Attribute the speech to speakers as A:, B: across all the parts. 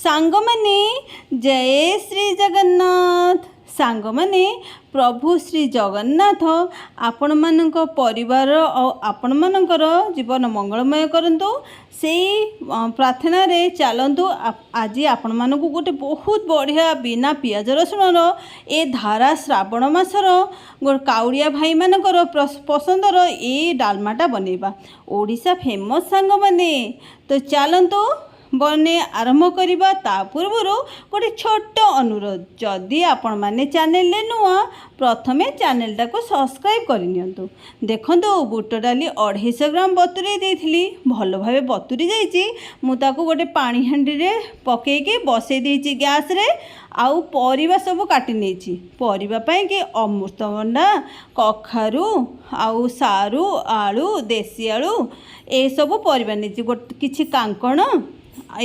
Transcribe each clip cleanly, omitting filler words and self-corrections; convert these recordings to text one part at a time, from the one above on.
A: ସାଙ୍ଗମାନେ ଜୟ ଶ୍ରୀ ଜଗନ୍ନାଥ। ସାଙ୍ଗମାନେ ପ୍ରଭୁ ଶ୍ରୀ ଜଗନ୍ନାଥ ଆପଣମାନଙ୍କ ପରିବାର ଆଉ ଆପଣମାନଙ୍କର ଜୀବନ ମଙ୍ଗଳମୟ କରନ୍ତୁ। ସେଇ ପ୍ରାର୍ଥନାରେ ଚାଲନ୍ତୁ। ଆଜି ଆପଣମାନଙ୍କୁ ଗୋଟେ ବହୁତ ବଢ଼ିଆ ବିନା ପିଆଜ ରସୁଣର ଏ ଧାରା ଶ୍ରାବଣ ମାସର କାଉଡ଼ିଆ ଭାଇମାନଙ୍କର ପସନ୍ଦର ଏଇ ଡାଲମାଟା ବନେଇବା। ଓଡ଼ିଶା ଫେମସ୍ ସାଙ୍ଗମାନେ, ତ ଚାଲନ୍ତୁ ବନେଇ ଆରମ୍ଭ କରିବା। ତା ପୂର୍ବରୁ ଗୋଟେ ଛୋଟ ଅନୁରୋଧ, ଯଦି ଆପଣମାନେ ଚ୍ୟାନେଲରେ ନୂଆ, ପ୍ରଥମେ ଚ୍ୟାନେଲଟାକୁ ସବସ୍କ୍ରାଇବ୍ କରିନିଅନ୍ତୁ। ଦେଖନ୍ତୁ, ବୁଟ ଡାଲି 250 ଗ୍ରାମ ବତୁରେଇ ଦେଇଥିଲି, ଭଲ ଭାବେ ବତୁରି ଯାଇଛି। ମୁଁ ତାକୁ ଗୋଟେ ପାଣି ହାଣ୍ଡିରେ ପକେଇକି ବସେଇ ଦେଇଛି ଗ୍ୟାସରେ। ଆଉ ପରିବା ସବୁ କାଟି ନେଇଛି। ପରିବା ପାଇଁକି ଅମୃତଭଣ୍ଡା, କଖାରୁ, ଆଉ ସାରୁ, ଆଳୁ, ଦେଶୀ ଆଳୁ, ଏସବୁ ପରିବା ନେଇଛି। କିଛି କାଙ୍କଣ,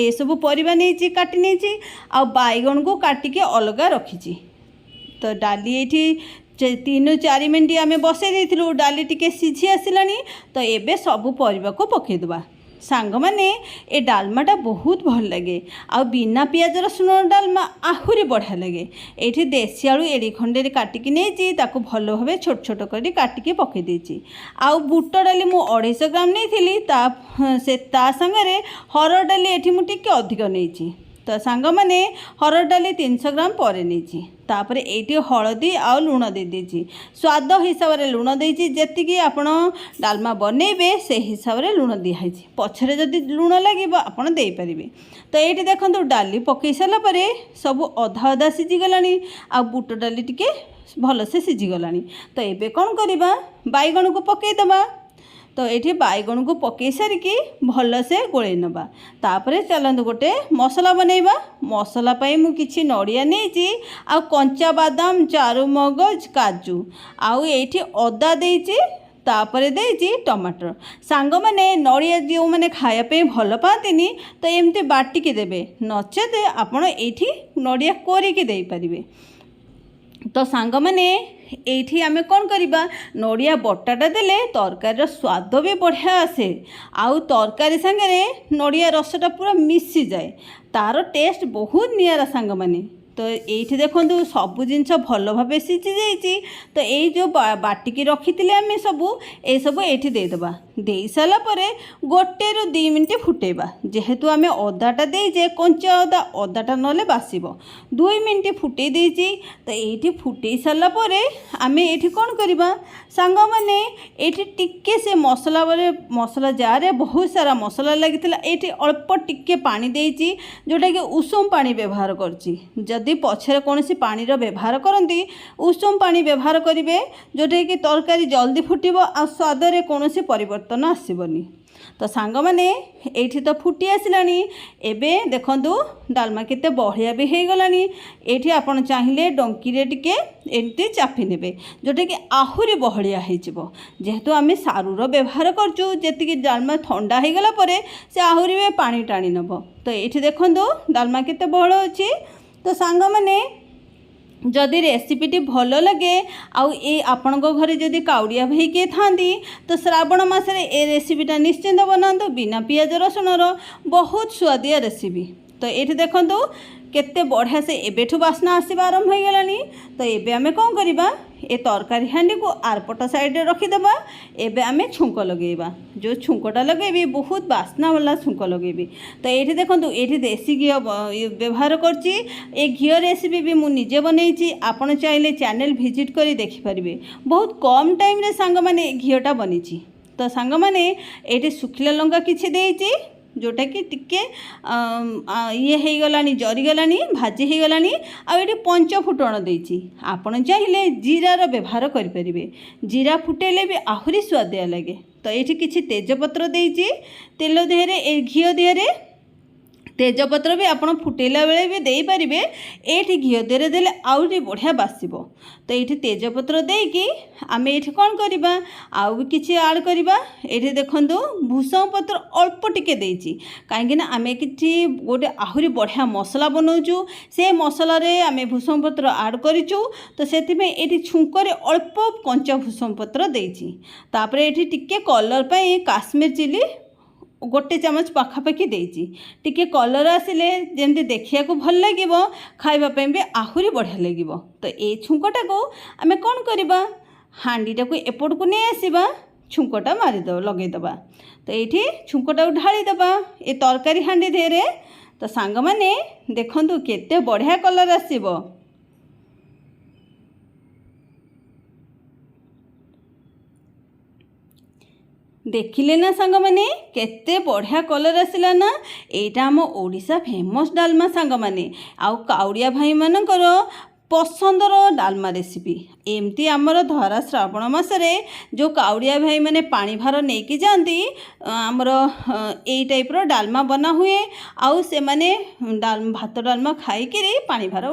A: ଏସବୁ ପରିବା ନେଇଛି, କାଟି ନେଇଛି। ଆଉ ବାଇଗଣକୁ କାଟିକି ଅଲଗା ରଖିଛି। ତ ଡାଲି ଏଇଠି 3-4 ମିନିଟ୍ ଆମେ ବସେଇ ଦେଇଥିଲୁ। ଡାଲି ଟିକେ ସିଝି ଆସିଲାଣି। ତ ଏବେ ସବୁ ପରିବାକୁ ପକାଇଦେବା। ସାଙ୍ଗମାନେ, ଏ ଡାଲମାଟା ବହୁତ ଭଲ ଲାଗେ। ଆଉ ବିନା ପିଆଜ ରସୁଣ ଡାଲମା ଆହୁରି ବଢ଼ିଆ ଲାଗେ। ଏଇଠି ଦେଶୀ ଆଳୁ ଏଡ଼ି ଖଣ୍ଡରେ କାଟିକି ନେଇଛି, ତାକୁ ଭଲ ଭାବେ ଛୋଟ ଛୋଟ କରି କାଟିକି ପକାଇ ଦେଇଛି। ଆଉ ବୁଟ ଡାଲି ମୁଁ 250 ଗ୍ରାମ ନେଇଥିଲି, ତା ସାଙ୍ଗରେ ହରଡ଼ ଡାଲି ଏଠି ମୁଁ ଟିକେ ଅଧିକ ନେଇଛି। ତ ସାଙ୍ଗମାନେ, ହରଡ଼ ଡାଲି 300 ଗ୍ରାମ ପରେ ନେଇଛି। ତାପରେ ଏଇଠି ହଳଦୀ ଆଉ ଲୁଣ ଦେଇଦେଇଛି। ସ୍ୱାଦ ହିସାବରେ ଲୁଣ ଦେଇଛି। ଯେତିକି ଆପଣ ଡାଲମା ବନେଇବେ ସେହି ହିସାବରେ ଲୁଣ ଦିଆହେଇଛି। ପଛରେ ଯଦି ଲୁଣ ଲାଗିବ ଆପଣ ଦେଇପାରିବେ। ତ ଏଇଠି ଦେଖନ୍ତୁ, ଡାଲି ପକାଇ ସାରିଲା ପରେ ସବୁ ଅଧା ଅଧା ସିଝିଗଲାଣି। ଆଉ ବୁଟ ଡାଲି ଟିକେ ଭଲସେ ସିଝିଗଲାଣି। ତ ଏବେ କ'ଣ କରିବା, ବାଇଗଣକୁ ପକାଇଦେବା। ତ ଏଇଠି ବାଇଗଣକୁ ପକାଇ ସାରିକି ଭଲସେ ଗୋଳେଇ ନେବା। ତାପରେ ଚାଲନ୍ତୁ ଗୋଟେ ମସଲା ବନେଇବା। ମସଲା ପାଇଁ ମୁଁ କିଛି ନଡ଼ିଆ ନେଇଛି, ଆଉ କଞ୍ଚା ବାଦାମ, ଚାରୁମଗଜ, କାଜୁ, ଆଉ ଏଇଠି ଅଦା ଦେଇଛି। ତାପରେ ଦେଇଛି ଟମାଟର। ସାଙ୍ଗମାନେ, ନଡ଼ିଆ ଯେଉଁମାନେ ଖାଇବା ପାଇଁ ଭଲ ପାଆନ୍ତିନି, ତ ଏମିତି ବାଟିକି ଦେବେ, ନଚେତ ଆପଣ ଏଇଠି ନଡ଼ିଆ କୋରିକି ଦେଇପାରିବେ। ତ ସାଙ୍ଗମାନେ, ଏଇଠି ଆମେ କ'ଣ କରିବା, ନଡ଼ିଆ ବଟାଟା ଦେଲେ ତରକାରୀର ସ୍ୱାଦ ବି ବଢ଼ିଆ ଆସେ। ଆଉ ତରକାରୀ ସାଙ୍ଗରେ ନଡ଼ିଆ ରସଟା ପୁରା ମିଶିଯାଏ। ତା'ର ଟେଷ୍ଟ ବହୁତ ନିଆରା ସାଙ୍ଗମାନେ। ତ ଏଇଠି ଦେଖନ୍ତୁ, ସବୁ ଜିନିଷ ଭଲ ଭାବେ ସିଝି ଯାଇଛି। ତ ଏଇ ଯେଉଁ ବାଟିକି ରଖିଥିଲେ ଆମେ ସବୁ, ଏଇସବୁ ଏଇଠି ଦେଇଦେବା। ଦେଇସାରିଲା ପରେ 1-2 ମିନିଟ୍ ଫୁଟେଇବା। ଯେହେତୁ ଆମେ ଅଦାଟା ଦେଇଛେ, କଞ୍ଚା ଅଦାଟା ନହେଲେ ବାସିବ। 2 ମିନିଟ୍ ଫୁଟେଇ ଦେଇଛି। ତ ଏଇଠି ଫୁଟେଇ ସାରିଲା ପରେ ଆମେ ଏଇଠି କ'ଣ କରିବା, ସାଙ୍ଗମାନେ, ଏଇଠି ଟିକେ ସେ ମସଲା ଜାରେ ବହୁତ ସାରା ମସଲା ଲାଗିଥିଲା। ଏଇଠି ଅଳ୍ପ ଟିକେ ପାଣି ଦେଇଛି, ଯେଉଁଟାକି ଉଷୁମ ପାଣି ବ୍ୟବହାର କରିଛି। ଯଦି ପଛରେ କୌଣସି ପାଣିର ବ୍ୟବହାର କରନ୍ତି, ଉଷୁମ ପାଣି ବ୍ୟବହାର କରିବେ, ଯେଉଁଟାକି ତରକାରୀ ଜଲ୍ଦି ଫୁଟିବ ଆଉ ସ୍ୱାଦରେ କୌଣସି ପରିବର୍ତ୍ତନ ଆସିବନି। ତ ସାଙ୍ଗମାନେ, ଏଇଠି ତ ଫୁଟି ଆସିଲାଣି। ଏବେ ଦେଖନ୍ତୁ, ଡାଲମା କେତେ ବଢ଼ିଆ ବି ହେଇଗଲାଣି। ଏଇଠି ଆପଣ ଚାହିଁଲେ ଡଙ୍କିରେ ଟିକେ ଏମିତି ଚାପି ନେବେ, ଯେଉଁଟାକି ଆହୁରି ବହଳିଆ ହେଇଯିବ। ଯେହେତୁ ଆମେ ସାରୁର ବ୍ୟବହାର କରୁଛୁ, ଯେତିକି ଡାଲମା ଥଣ୍ଡା ହେଇଗଲା ପରେ ସେ ଆହୁରି ବି ପାଣି ଟାଣି ନେବ। ତ ଏଇଠି ଦେଖନ୍ତୁ, ଡାଲମା କେତେ ବହଳ ଅଛି। ତ ସାଙ୍ଗମାନେ, ଯଦି ରେସିପିଟି ଭଲ ଲାଗେ, ଆଉ ଆପଣଙ୍କ ଘରେ ଯଦି କାଉଡ଼ିଆ ଭାଇ କିଏ ଥାଆନ୍ତି, ତ ଶ୍ରାବଣ ମାସରେ ଏ ରେସିପିଟା ନିଶ୍ଚିନ୍ତ ବନାନ୍ତୁ। ବିନା ପିଆଜ ରସୁଣର ବହୁତ ସୁଆଦିଆ ରେସିପି। ତ ଏଇଠି ଦେଖନ୍ତୁ, କେତେ ବଢ଼ିଆ ସେ ଏବେଠୁ ବାସ୍ନା ଆସିବା ଆରମ୍ଭ ହୋଇଗଲାଣି। ତ ଏବେ ଆମେ କ'ଣ କରିବା, ଏ ତରକାରୀ ହାଣ୍ଡିକୁ ଆରପଟ ସାଇଡ଼ରେ ରଖିଦେବା। ଏବେ ଆମେ ଛୁଙ୍କ ଲଗାଇବା। ଯେଉଁ ଛୁଙ୍କଟା ଲଗାଇବି, ବହୁତ ବାସ୍ନା ବାଲା ଛୁଙ୍କ ଲଗାଇବି। ତ ଏଇଠି ଦେଖନ୍ତୁ, ଏଇଠି ଦେଶୀ ଘିଅ ବ୍ୟବହାର କରିଛି। ଏ ଘିଅ ରେସିପି ବି ମୁଁ ନିଜେ ବନେଇଛି। ଆପଣ ଚାହିଁଲେ ଚ୍ୟାନେଲ ଭିଜିଟ୍ କରି ଦେଖିପାରିବେ। ବହୁତ କମ୍ ଟାଇମ୍ରେ ସାଙ୍ଗମାନେ ଏ ଘିଅଟା ବନିଛି। ତ ସାଙ୍ଗମାନେ, ଏଇଠି ଶୁଖିଲା ଲଙ୍କା କିଛି ଦେଇଛି, ଯେଉଁଟାକି ଟିକେ ହେଇଗଲାଣି, ଜରିଗଲାଣି, ଭାଜି ହେଇଗଲାଣି। ଆଉ ଏଇଠି 5 ଫୁଟଣ ଦେଇଛି। ଆପଣ ଚାହିଁଲେ ଜିରାର ବ୍ୟବହାର କରିପାରିବେ। ଜିରା ଫୁଟେଇଲେ ବି ଆହୁରି ସୁଆଦିଆ ଲାଗେ। ତ ଏଇଠି କିଛି ତେଜପତ୍ର ଦେଇଛି। ତେଲ ଦେହରେ, ଏ ଘିଅ ଦେହରେ ତେଜପତ୍ର ବି ଆପଣ ଫୁଟେଇଲା ବେଳେ ବି ଦେଇପାରିବେ। ଏଇଠି ଘିଅ ଦେହରେ ଦେଲେ ଆହୁରି ବଢ଼ିଆ ବାସିବ। ତ ଏଇଠି ତେଜପତ୍ର ଦେଇକି ଆମେ ଏଇଠି କ'ଣ କରିବା, ଆଉ ବି କିଛି ଆଡ଼୍ କରିବା। ଏଇଠି ଦେଖନ୍ତୁ, ଭୃଷଙ୍ଗ ପତ୍ର ଅଳ୍ପ ଟିକେ ଦେଇଛି, କାହିଁକିନା ଆମେ କିଛି ଗୋଟେ ଆହୁରି ବଢ଼ିଆ ମସଲା ବନାଉଛୁ। ସେ ମସଲାରେ ଆମେ ଭୃଷଙ୍ଗ ପତ୍ର ଆଡ଼୍ କରିଛୁ। ତ ସେଥିପାଇଁ ଏଇଠି ଛୁଙ୍କରେ ଅଳ୍ପ କଞ୍ଚା ଭୃଷଙ୍ଗ ପତ୍ର ଦେଇଛି। ତାପରେ ଏଇଠି ଟିକେ କଲର୍ ପାଇଁ କାଶ୍ମୀର ଚିଲି ଗୋଟେ ଚାମଚ ପାଖାପାଖି ଦେଇଛି। ଟିକେ କଲର୍ ଆସିଲେ ଯେମିତି ଦେଖିବାକୁ ଭଲ ଲାଗିବ, ଖାଇବା ପାଇଁ ବି ଆହୁରି ବଢ଼ିଆ ଲାଗିବ। ତ ଏଇ ଛୁଙ୍କଟାକୁ ଆମେ କ'ଣ କରିବା, ହାଣ୍ଡିଟାକୁ ଏପଟକୁ ନେଇ ଆସିବା, ଛୁଙ୍କଟା ମାରିଦେବା, ଲଗେଇଦେବା। ତ ଏଇଠି ଛୁଙ୍କଟାକୁ ଢାଳିଦେବା ଏ ତରକାରୀ ହାଣ୍ଡି ଦେହରେ। ତ ସାଙ୍ଗମାନେ ଦେଖନ୍ତୁ କେତେ ବଢ଼ିଆ କଲର୍ ଆସିବ। ଦେଖିଲେ ନା ସାଙ୍ଗମାନେ କେତେ ବଢ଼ିଆ କଲର୍ ଆସିଲା ନା। ଏଇଟା ଆମ ଓଡ଼ିଶା ଫେମସ୍ ଡାଲମା ସାଙ୍ଗମାନେ, ଆଉ କାଉଡ଼ିଆ ଭାଇମାନଙ୍କର ପସନ୍ଦର ଡାଲମା ରେସିପି। ଏମିତି ଆମର ଧରା ଶ୍ରାବଣ ମାସରେ ଯେଉଁ କାଉଡ଼ିଆ ଭାଇମାନେ ପାଣି ଭାର ନେଇକି ଯାଆନ୍ତି, ଆମର ଏଇ ଟାଇପ୍ର ଡାଲମା ବନା ହୁଏ, ଆଉ ସେମାନେ ଭାତ ଡାଲମା ଖାଇକିରି ପାଣି ଭାର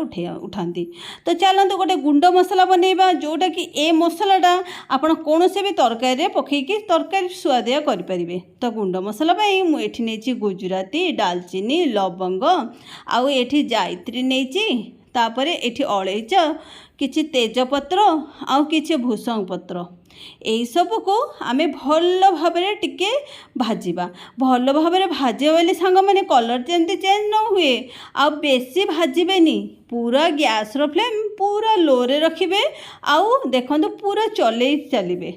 A: ଉଠାନ୍ତି। ତ ଚାଲନ୍ତୁ ଗୋଟେ ଗୁଣ୍ଡ ମସଲା ବନେଇବା, ଯେଉଁଟାକି ଏ ମସଲାଟା ଆପଣ କୌଣସି ବି ତରକାରୀରେ ପକାଇକି ତରକାରୀ ସୁଆଦିଆ କରିପାରିବେ। ତ ଗୁଣ୍ଡ ମସଲା ପାଇଁ ମୁଁ ଏଠି ନେଇଛି ଗୁଜୁରାତି, ଡାଲଚିନି, ଲବଙ୍ଗ, ଆଉ ଏଠି ଜାଇତ୍ରୀ ନେଇଛି, ତାପରେ ଏଠି ଅଳେଇଚ, କିଛି ତେଜପତ୍ର, ଆଉ କିଛି ଭୃଷଙ୍ଗ ପତ୍ର। ଏଇସବୁକୁ ଆମେ ଭଲ ଭାବରେ ଟିକେ ଭାଜିବା। ଭଲ ଭାବରେ ଭାଜିବା ବୋଲି ସାଙ୍ଗମାନେ କଲର୍ ଯେମିତି ଚେଞ୍ଜ ନ ହୁଏ, ଆଉ ବେଶୀ ଭାଜିବେନି। ପୁରା ଗ୍ୟାସ୍ର ଫ୍ଲେମ୍ ପୁରା ଲୋରେ ରଖିବେ, ଆଉ ଦେଖନ୍ତୁ ପୁରା ଚଲେଇ ଚାଲିବେ,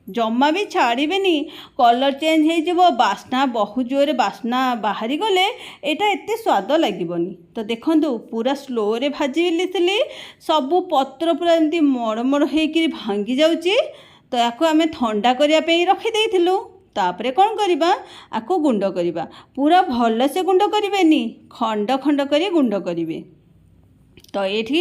A: ଜମା ବି ଛାଡ଼ିବେନି। କଲର୍ ଚେଞ୍ଜ ହେଇଯିବ, ବାସ୍ନା ବହୁତ ଜୋରରେ ବାସ୍ନା ବାହାରି ଗଲେ ଏଇଟା ଏତେ ସ୍ୱାଦ ଲାଗିବନି। ତ ଦେଖନ୍ତୁ ପୁରା ସ୍ଲୋରେ ଭାଜିଥିଲି, ସବୁ ପତ୍ର ପୁରା ଏମିତି ମଡ଼ ହେଇକିରି ଭାଙ୍ଗି ଯାଉଛି। ତ ୟାକୁ ଆମେ ଥଣ୍ଡା କରିବା ପାଇଁ ରଖିଦେଇଥିଲୁ। ତାପରେ କ'ଣ କରିବା, ଆକୁ ଗୁଣ୍ଡ କରିବା। ପୁରା ଭଲସେ ଗୁଣ୍ଡ କରିବେନି, ଖଣ୍ଡ ଖଣ୍ଡ କରି ଗୁଣ୍ଡ କରିବେ। ତ ଏଇଠି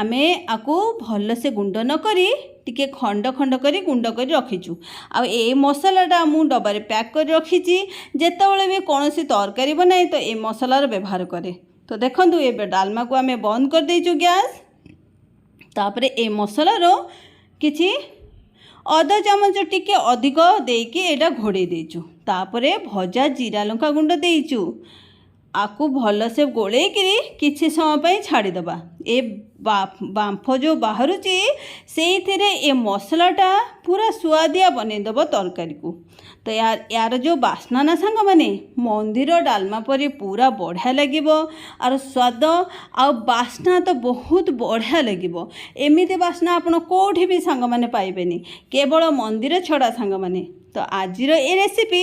A: ଆମେ ଆକୁ ଭଲସେ ଗୁଣ୍ଡ ନ କରି ଟିକେ ଖଣ୍ଡ ଖଣ୍ଡ କରି ଗୁଣ୍ଡ କରି ରଖିଛୁ। ଆଉ ଏଇ ମସଲାଟା ମୁଁ ଡବାରେ ପ୍ୟାକ୍ କରି ରଖିଛି, ଯେତେବେଳେ ବି କୌଣସି ତରକାରୀ ବନାଏ ତ ଏ ମସଲାର ବ୍ୟବହାର କରେ। ତ ଦେଖନ୍ତୁ ଏବେ ଡାଲମାକୁ ଆମେ ବନ୍ଦ କରିଦେଇଛୁ ଗ୍ୟାସ୍। ତାପରେ ଏ ମସଲାର କିଛି ଅଧା ଚାମଚ ଟିକେ ଅଧିକ ଦେଇକି ଏଇଟା ଘୋଡ଼େଇ ଦେଇଛୁ। ତାପରେ ଭଜା ଜିରା ଲଙ୍କା ଗୁଣ୍ଡ ଦେଇଛୁ। ଆକୁ ଭଲସେ ଗୋଳେଇକିରି କିଛି ସମୟ ପାଇଁ ଛାଡ଼ିଦେବା। ଏ ବାମ୍ଫ ଯେଉଁ ବାହାରୁଛି ସେଇଥିରେ ଏ ମସଲାଟା ପୁରା ସୁଆଦିଆ ବନେଇଦେବ ତରକାରୀକୁ। ତ ୟାର ଯେଉଁ ବାସ୍ନା ନା ସାଙ୍ଗମାନେ ମନ୍ଦିର ଡାଲମା ପରି ପୁରା ବଢ଼ିଆ ଲାଗିବ। ଆର ସ୍ୱାଦ ଆଉ ବାସ୍ନା ତ ବହୁତ ବଢ଼ିଆ ଲାଗିବ। ଏମିତି ବାସ୍ନା ଆପଣ କେଉଁଠି ବି ସାଙ୍ଗମାନେ ପାଇବେନି, କେବଳ ମନ୍ଦିର ଛଡ଼ା ସାଙ୍ଗମାନେ। ତ ଆଜିର ଏ ରେସିପି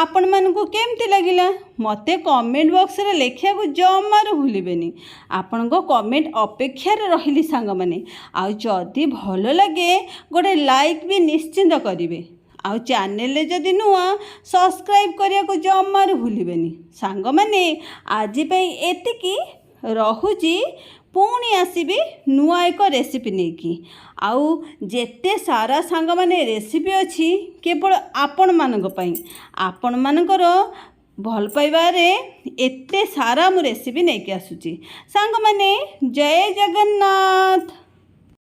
A: ଆପଣମାନଙ୍କୁ କେମିତି ଲାଗିଲା ମୋତେ କମେଣ୍ଟ ବକ୍ସରେ ଲେଖିବାକୁ ଜମାରୁ ଭୁଲିବେନି। ଆପଣଙ୍କ କମେଣ୍ଟ ଅପେକ୍ଷାରେ ରହିଲି ସାଙ୍ଗମାନେ। ଆଉ ଯଦି ଭଲ ଲାଗେ ଗୋଟେ ଲାଇକ୍ ବି ନିଶ୍ଚିନ୍ତ କରିବେ। ଆଉ ଚ୍ୟାନେଲରେ ଯଦି ନୂଆ, ସବସ୍କ୍ରାଇବ୍ କରିବାକୁ ଜମାରୁ ଭୁଲିବେନି ସାଙ୍ଗମାନେ। ଆଜି ପାଇଁ ଏତିକି, ରହୁଛି। ପୁଣି ଆସିବି ନୂଆ ଏକ ରେସିପି ନେଇକି। ଆଉ ଯେତେ ସାରା ସାଙ୍ଗମାନେ ରେସିପି ଅଛି କେବଳ ଆପଣମାନଙ୍କ ପାଇଁ, ଆପଣମାନଙ୍କର ଭଲ ପାଇବାରେ ଏତେ ସାରା ମୁଁ ରେସିପି ନେଇକି ଆସୁଛି ସାଙ୍ଗମାନେ। ଜୟ ଜଗନ୍ନାଥ।